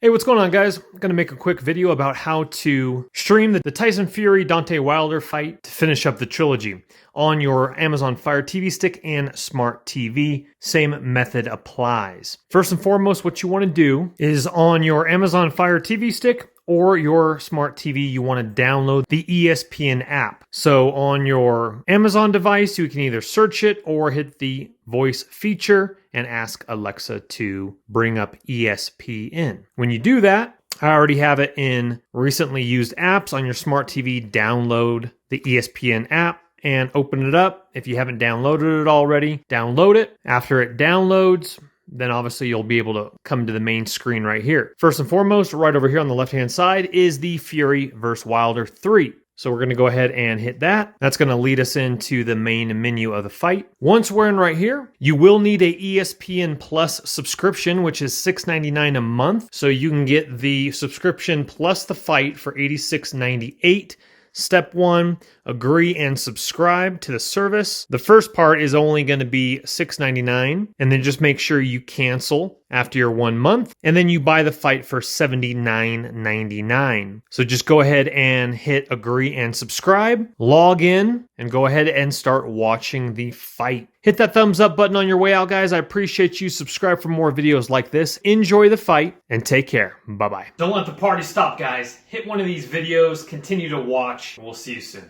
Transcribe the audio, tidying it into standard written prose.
Hey, what's going on, guys? I'm going to make a quick video about how to stream the Tyson Fury Deontay Wilder fight to finish up the trilogy on your Amazon Fire TV stick and smart TV. Same method applies. First and foremost, what you want to do is on your Amazon Fire TV stick or your smart TV, you want to download the ESPN app. So on your Amazon device, you can either search it or hit the voice feature and ask Alexa to bring up ESPN. When you do that, I already have it in recently used apps on your smart TV. Download the ESPN app and open it up. If you haven't downloaded it already, download it. After it downloads, then obviously you'll be able to come to the main screen right here. First and foremost, right over here on the left-hand side is the Fury vs. Wilder 3. So we're going to go ahead and hit that. That's going to lead us into the main menu of the fight. Once we're in right here, you will need a ESPN Plus subscription, which is $6.99 a month. So you can get the subscription plus the fight for $86.98. Step 1, agree and subscribe to the service. The first part is only going to be $6.99, and then just make sure you cancel after your 1 month, and then you buy the fight for $79.99. So just go ahead and hit agree and subscribe, log in, and go ahead and start watching the fight. Hit that thumbs up button on your way out, guys. I appreciate you. Subscribe for more videos like this. Enjoy the fight, and take care. Bye-bye. Don't let the party stop, guys. Hit one of these videos, continue to watch, and we'll see you soon.